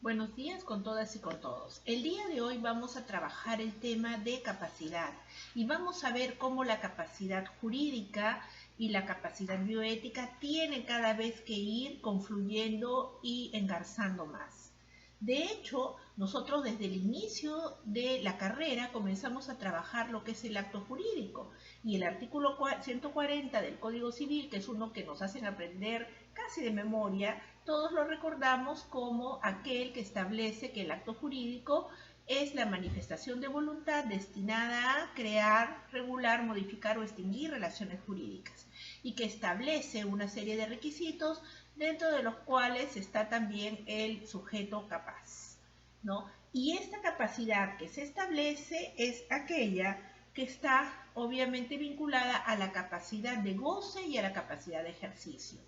Buenos días con todas y con todos. El día de hoy vamos a trabajar el tema de capacidad y vamos a ver cómo la capacidad jurídica y la capacidad bioética tienen cada vez que ir confluyendo y engarzando más. De hecho, nosotros desde el inicio de la carrera comenzamos a trabajar lo que es el acto jurídico y el artículo 140 del Código Civil, que es uno que nos hacen aprender casi de memoria, todos lo recordamos como aquel que establece que el acto jurídico es la manifestación de voluntad destinada a crear, regular, modificar o extinguir relaciones jurídicas y que establece una serie de requisitos dentro de los cuales está también el sujeto capaz, ¿no? Y esta capacidad que se establece es aquella que está obviamente vinculada a la capacidad de goce y a la capacidad de ejercicio,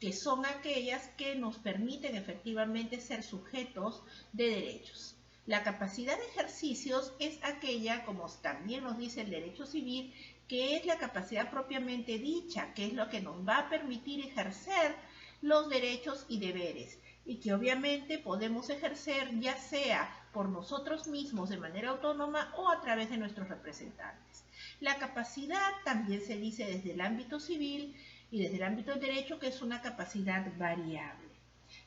que son aquellas que nos permiten efectivamente ser sujetos de derechos. La capacidad de ejercicios es aquella, como también nos dice el derecho civil, que es la capacidad propiamente dicha, que es lo que nos va a permitir ejercer los derechos y deberes, y que obviamente podemos ejercer ya sea por nosotros mismos de manera autónoma o a través de nuestros representantes. La capacidad también se dice desde el ámbito civil y desde el ámbito del derecho que es una capacidad variable.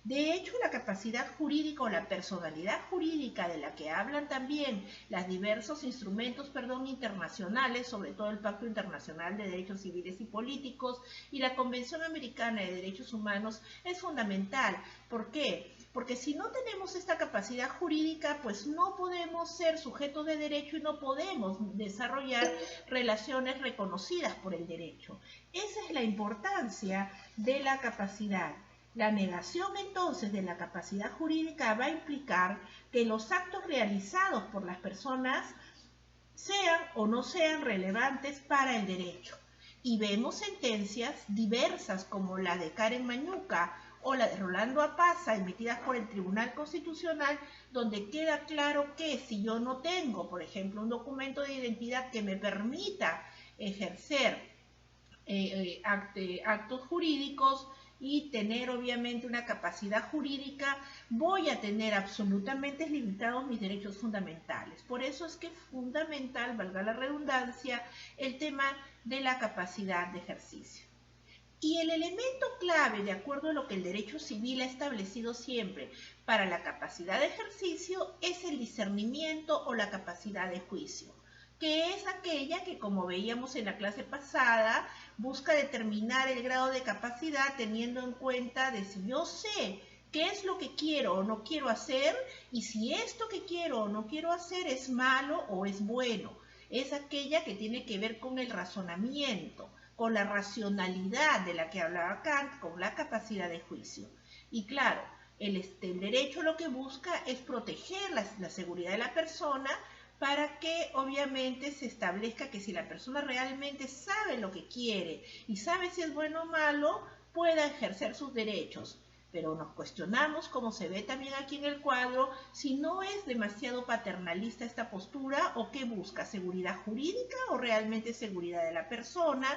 De hecho, la capacidad jurídica o la personalidad jurídica de la que hablan también los diversos instrumentos internacionales, sobre todo el Pacto Internacional de Derechos Civiles y Políticos y la Convención Americana de Derechos Humanos, es fundamental. ¿Por qué? Porque si no tenemos esta capacidad jurídica, pues no podemos ser sujetos de derecho y no podemos desarrollar relaciones reconocidas por el derecho. Esa es la importancia de la capacidad. La negación entonces de la capacidad jurídica va a implicar que los actos realizados por las personas sean o no sean relevantes para el derecho. Y vemos sentencias diversas como la de Karen Mañuca o la de Rolando Apaza, emitidas por el Tribunal Constitucional, donde queda claro que si yo no tengo, por ejemplo, un documento de identidad que me permita ejercer actos jurídicos y tener obviamente una capacidad jurídica, voy a tener absolutamente limitados mis derechos fundamentales. Por eso es que es fundamental, valga la redundancia, el tema de la capacidad de ejercicio. Y el elemento clave, de acuerdo a lo que el derecho civil ha establecido siempre para la capacidad de ejercicio, es el discernimiento o la capacidad de juicio, que es aquella que, como veíamos en la clase pasada, busca determinar el grado de capacidad teniendo en cuenta de si yo sé qué es lo que quiero o no quiero hacer y si esto que quiero o no quiero hacer es malo o es bueno. Es aquella que tiene que ver con el razonamiento, con la racionalidad de la que hablaba Kant, con la capacidad de juicio. Y claro, el derecho lo que busca es proteger la seguridad de la persona para que obviamente se establezca que si la persona realmente sabe lo que quiere y sabe si es bueno o malo, pueda ejercer sus derechos. Pero nos cuestionamos, como se ve también aquí en el cuadro, si no es demasiado paternalista esta postura o qué busca, seguridad jurídica o realmente seguridad de la persona.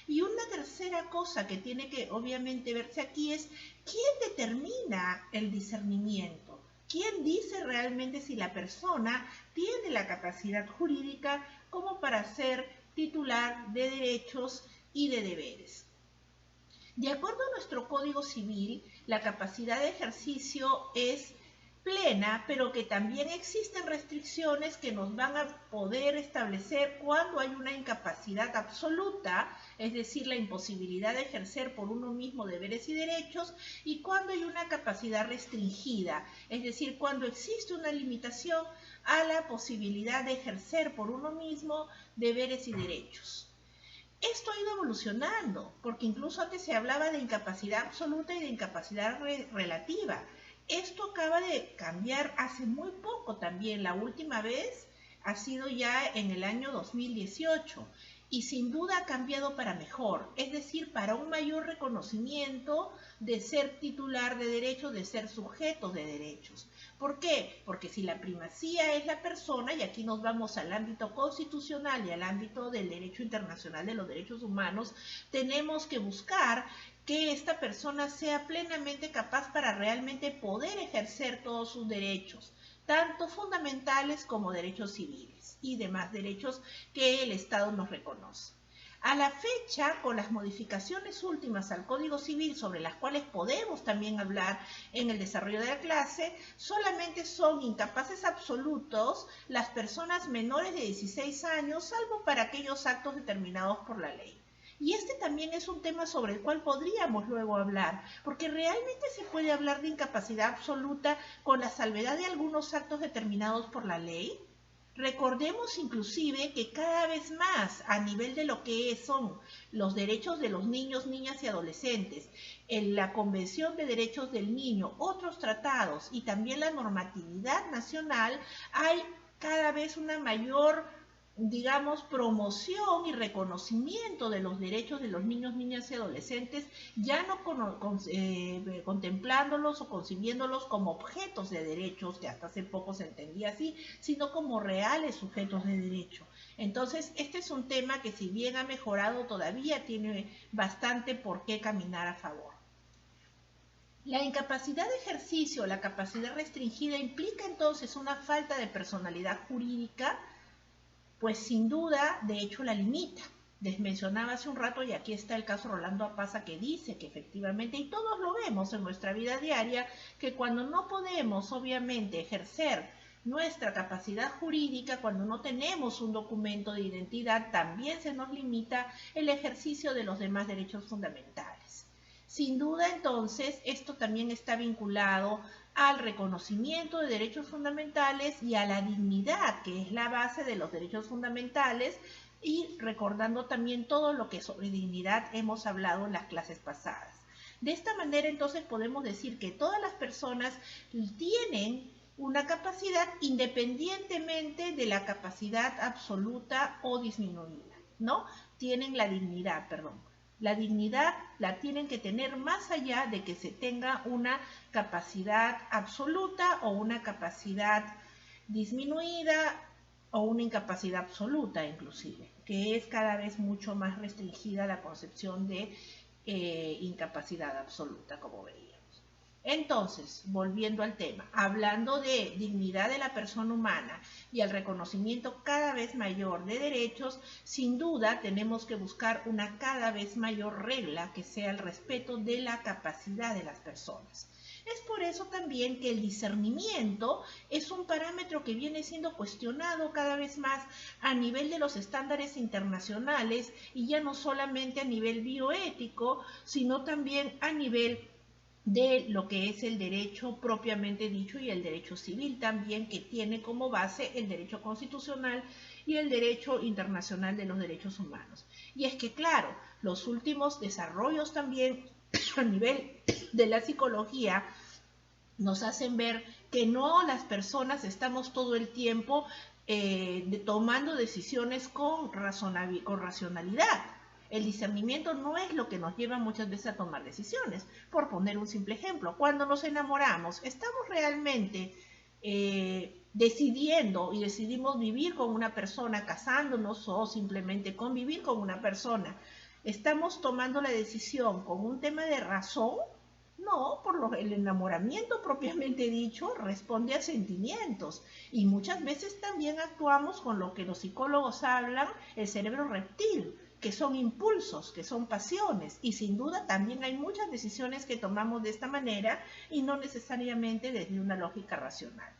Y una tercera cosa que tiene que obviamente verse aquí es quién determina el discernimiento. ¿Quién dice realmente si la persona tiene la capacidad jurídica como para ser titular de derechos y de deberes? De acuerdo a nuestro Código Civil, la capacidad de ejercicio es plena, pero que también existen restricciones que nos van a poder establecer cuando hay una incapacidad absoluta, es decir, la imposibilidad de ejercer por uno mismo deberes y derechos, y cuando hay una capacidad restringida, es decir, cuando existe una limitación a la posibilidad de ejercer por uno mismo deberes y derechos. Esto ha ido evolucionando, porque incluso antes se hablaba de incapacidad absoluta y de incapacidad relativa. Esto acaba de cambiar hace muy poco también. La última vez ha sido ya en el año 2018. y sin duda ha cambiado para mejor, es decir, para un mayor reconocimiento de ser titular de derechos, de ser sujeto de derechos. ¿Por qué? Porque si la primacía es la persona, y aquí nos vamos al ámbito constitucional y al ámbito del derecho internacional de los derechos humanos, tenemos que buscar que esta persona sea plenamente capaz para realmente poder ejercer todos sus derechos, tanto fundamentales como derechos civiles y demás derechos que el Estado nos reconoce. A la fecha, con las modificaciones últimas al Código Civil, sobre las cuales podemos también hablar en el desarrollo de la clase, solamente son incapaces absolutos las personas menores de 16 años, salvo para aquellos actos determinados por la ley. Y este también es un tema sobre el cual podríamos luego hablar, porque realmente se puede hablar de incapacidad absoluta con la salvedad de algunos actos determinados por la ley. Recordemos inclusive que cada vez más a nivel de lo que son los derechos de los niños, niñas y adolescentes, en la Convención de Derechos del Niño, otros tratados y también la normatividad nacional, hay cada vez una mayor, digamos, promoción y reconocimiento de los derechos de los niños, niñas y adolescentes, ya no contemplándolos o concibiéndolos como objetos de derechos, que hasta hace poco se entendía así, sino como reales sujetos de derecho. Entonces, este es un tema que, si bien ha mejorado, todavía tiene bastante por qué caminar a favor. La incapacidad de ejercicio, la capacidad restringida, implica entonces una falta de personalidad jurídica, pues sin duda, de hecho, la limita. Les mencionaba hace un rato, y aquí está el caso Rolando Apaza, que dice que efectivamente, y todos lo vemos en nuestra vida diaria, que cuando no podemos, obviamente, ejercer nuestra capacidad jurídica, cuando no tenemos un documento de identidad, también se nos limita el ejercicio de los demás derechos fundamentales. Sin duda, entonces, esto también está vinculado al reconocimiento de derechos fundamentales y a la dignidad, que es la base de los derechos fundamentales, y recordando también todo lo que sobre dignidad hemos hablado en las clases pasadas. De esta manera, entonces, podemos decir que todas las personas tienen una capacidad independientemente de la capacidad absoluta o disminuida, ¿no? Tienen la dignidad, perdón. La dignidad la tienen que tener más allá de que se tenga una capacidad absoluta o una capacidad disminuida o una incapacidad absoluta inclusive, que es cada vez mucho más restringida la concepción de incapacidad absoluta, como veíamos. Entonces, volviendo al tema, hablando de dignidad de la persona humana y el reconocimiento cada vez mayor de derechos, sin duda tenemos que buscar una cada vez mayor regla que sea el respeto de la capacidad de las personas. Es por eso también que el discernimiento es un parámetro que viene siendo cuestionado cada vez más a nivel de los estándares internacionales, y ya no solamente a nivel bioético, sino también a nivel de lo que es el derecho propiamente dicho y el derecho civil también, que tiene como base el derecho constitucional y el derecho internacional de los derechos humanos. Y es que, claro, los últimos desarrollos también a nivel de la psicología nos hacen ver que no las personas estamos todo el tiempo tomando decisiones con racionalidad. El discernimiento no es lo que nos lleva muchas veces a tomar decisiones. Por poner un simple ejemplo, cuando nos enamoramos, ¿estamos realmente decidiendo y decidimos vivir con una persona, casándonos o simplemente convivir con una persona? ¿Estamos tomando la decisión con un tema de razón? No, el enamoramiento propiamente dicho responde a sentimientos, y muchas veces también actuamos con lo que los psicólogos hablan el cerebro reptil, que son impulsos, que son pasiones, y sin duda también hay muchas decisiones que tomamos de esta manera y no necesariamente desde una lógica racional.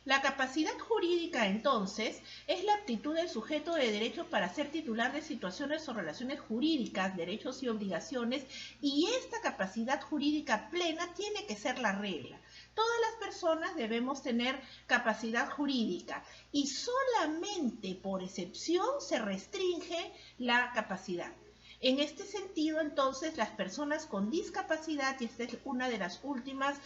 La capacidad jurídica, entonces, es la aptitud del sujeto de derecho para ser titular de situaciones o relaciones jurídicas, derechos y obligaciones, y esta capacidad jurídica plena tiene que ser la regla. Todas las personas debemos tener capacidad jurídica, y solamente por excepción se restringe la capacidad. En este sentido, entonces, las personas con discapacidad, y esta es una de las últimas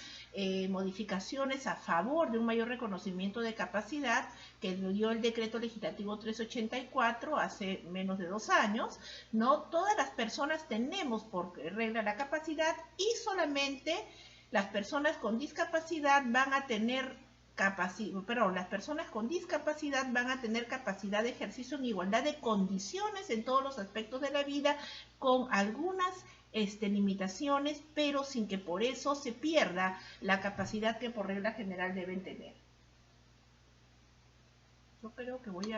modificaciones a favor de un mayor reconocimiento de capacidad que dio el decreto legislativo 384 hace menos de 2 años, ¿no? Todas las personas tenemos por regla la capacidad y solamente las personas con discapacidad van a tener las personas con discapacidad van a tener capacidad de ejercicio en igualdad de condiciones en todos los aspectos de la vida, con algunas limitaciones, pero sin que por eso se pierda la capacidad que por regla general deben tener. Yo creo que voy a